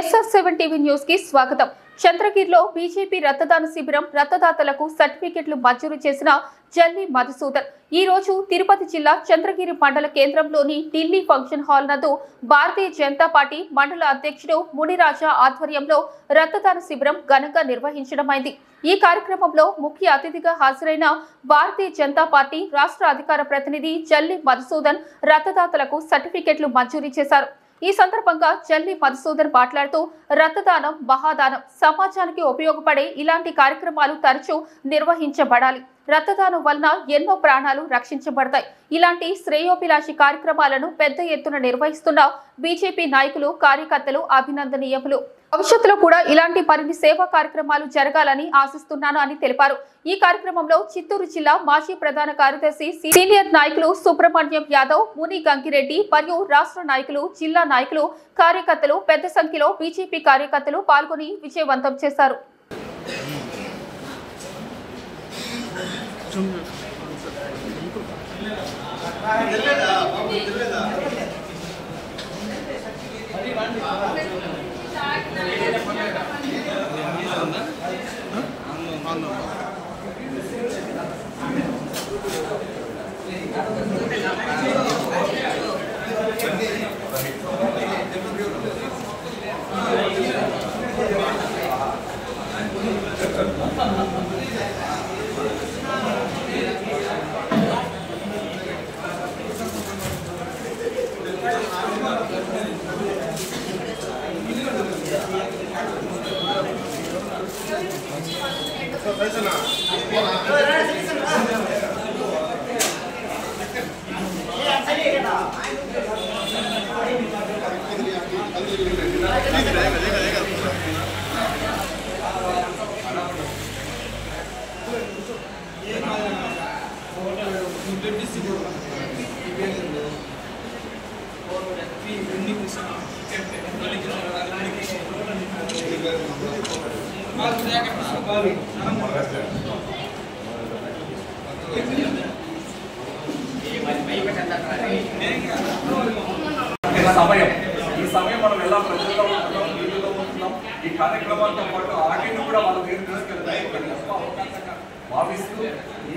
SF7 TV news కి స్వాగతం. చంద్రగిరిలో BJP రక్తదాన శిబిరం రక్తదాతలకు సర్టిఫికెట్లు మంజూరు చేసిన జల్లి మధుసూదన్ ఈ రోజు తిరుపతి జిల్లా చంద్రగిరి మండల కేంద్రంలోని ఢిల్లీ ఫంక్షన్ హాల్ నందు భారతీయ జనతా పార్టీ మండల అధ్యక్షుడు మునిరాజా ఆధ్వర్యంలో రక్తదాన శిబిరం ఘనంగా నిర్వహించడమైంది. ఈ కార్యక్రమంలో ముఖ్య అతిథిగా హాజరైన భారతీయ జనతా పార్టీ రాష్ట్ర అధికార ప్రతినిధి జల్లి మధుసూదన్ రక్తదాతలకు సర్టిఫికెట్లు మంజూరు చేశారు. ఈ సందర్భంగా జల్లి మధుసూదన్ మాట్లాడుతూ రక్తదానం మహాదానం, సమాజానికి ఉపయోగపడే ఇలాంటి కార్యక్రమాలు తరచూ నిర్వహించబడాలి. రక్తదానం వలన ఎన్నో ప్రాణాలు రక్షించబడతాయి. ఇలాంటి శ్రేయోభిలాషి కార్యక్రమాలను పెద్ద ఎత్తున నిర్వహిస్తున్న బీజేపీ నాయకులు, కార్యకర్తలు అభినందనీయులు. భవిష్యత్తులో కూడా ఇలాంటి మరిన్ని సేవా కార్యక్రమాలు జరగాలని ఆశిస్తున్నాను అని తెలిపారు. ఈ కార్యక్రమంలో చిత్తూరు జిల్లా మాజీ ప్రధాన కార్యదర్శి, సీనియర్ నాయకులు సుబ్రహ్మణ్యం యాదవ్, ముని గంగిరెడ్డి మరియు రాష్ట్ర నాయకులు, జిల్లా నాయకులు, కార్యకర్తలు పెద్ద సంఖ్యలో బీజేపీ కార్యకర్తలు పాల్గొని విజయవంతం చేశారు. ఈ సమయం మనం ఎలా ప్రజల్లో ఉంటున్నాం, వీళ్ళలో ఉంటున్నాం, ఈ కార్యక్రమాలతో పాటు ఆటను కూడా వాళ్ళ దగ్గర తీసుకెళ్తాం భావిస్తూ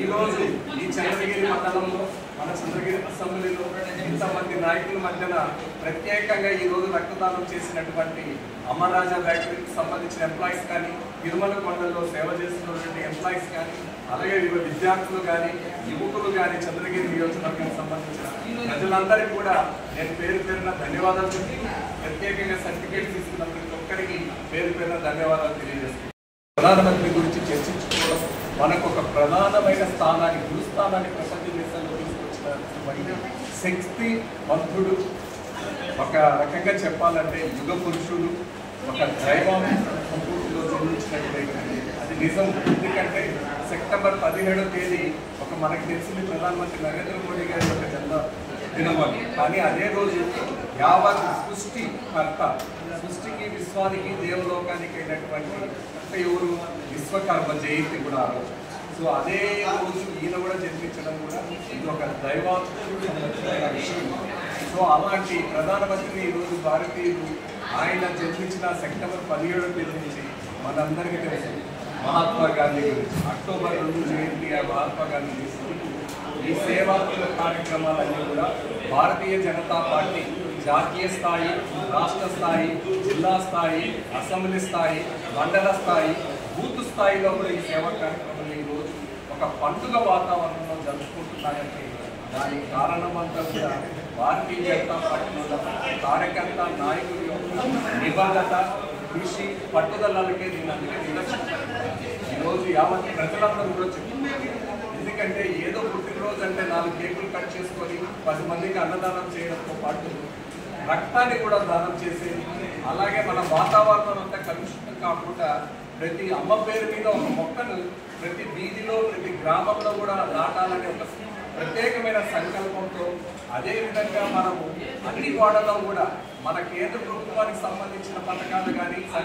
ఈ రోజు ఈ చంద్రగిరి మండలంలో, మన చంద్రగిరి అసెంబ్లీలో ఇంతమంది నాయకుల మధ్యన ప్రత్యేకంగా ఈ రోజు రక్తదానం చేసినటువంటి అమరాజా ఫ్యాక్టరీకి సంబంధించిన ఎంప్లాయీస్ కానీ, తిరుమల కొండల్లో సేవ చేస్తున్నటువంటి ఎంప్లాయీస్ కానీ, అలాగే విద్యార్థులు కానీ, యువకులు కానీ, చంద్రగిరి నియోజకవర్గానికి సంబంధించిన ప్రజలందరికీ కూడా నేను పేరు పేరున ధన్యవాదాలు చెప్పి, ప్రత్యేకంగా సర్టిఫికేట్ తీసుకున్న ప్రతి ఒక్కరికి పేరు పేరున ధన్యవాదాలు తెలియజేస్తున్నాను. ప్రధానమంత్రి గురించి చర్చించుకోవడం మనకు ఒక ప్రధానమైన స్థానాన్ని, గురుస్థానాన్ని ప్రపంచ దేశాల్లో తీసుకొచ్చిన శక్తివంతుడు, ఒక రకంగా చెప్పాలంటే యుగ పురుషుడు, ఒక దైవం సంపూర్తిలో జన్మించినటువంటి అది నిజం. ఎందుకంటే సెప్టెంబర్ 17వ తేదీ ఒక మనకు తెలిసింది ప్రధానమంత్రి నరేంద్ర మోడీ గారి యొక్క జన్మ దినమని. కానీ అదే రోజు యావత్ సృష్టికర్త, సృష్టికి, విశ్వానికి, దేవలోకానికి అయినటువంటి ఎవరు విశ్వకర్మ జయంతి కూడా ఆ రోజు. సో అదే రోజు ఈయన కూడా జన్మించడం కూడా ఇది ఒక దైవాత్మక విషయం. సో అలాంటి ప్రధానమంత్రిని ఈరోజు భారతీయులు ఆయన జన్మించిన సెప్టెంబర్ 17వ తేదీ నుంచి మనందరికీ తెలుసు మహాత్మా గాంధీ గురించి. అక్టోబర్ 2 జయంతి మహాత్మా గాంధీ తీసుకుంటూ ఈ సేవాత్మక కార్యక్రమాలన్నీ కూడా భారతీయ జనతా పార్టీ జాతీయ స్థాయి, రాష్ట్ర స్థాయి, జిల్లా స్థాయి, అసెంబ్లీ స్థాయి, మండల స్థాయి, బూత్ స్థాయిలో కూడా ఈ సేవా కార్యక్రమాలు ఈరోజు ఒక పండుగ వాతావరణంలో జరుపుకుంటున్నారంటే దానికి కారణమంతా కూడా భారతీయ జనతా పార్టీలో కార్యకర్త నాయకుల యొక్క నిబద్ధత, కృషి, పట్టుదలకే దీని అందుకే నిదర్శనం. ఈరోజు యావత్ ప్రజలందరూ కూడా చెప్తున్నారు. ఎందుకంటే ఏదో పుట్టినరోజు అంటే 4 కేకులు కట్ చేసుకొని 10 మందికి అన్నదానం చేయడంతో పాటు రక్తాన్ని కూడా దానం చేసేది, అలాగే మన వాతావరణం అంతా కలుషితం కాకుండా ప్రతి అమ్మ పేరు మీద ఒక మొక్కను ప్రతి వీధిలో, ప్రతి గ్రామంలో కూడా నాటాలనే ఒక ప్రత్యేకమైన సంకల్పంతో, అదేవిధంగా మనము అన్ని వాడలో కూడా మన కేంద్ర ప్రభుత్వానికి సంబంధించిన పథకాలు కానీ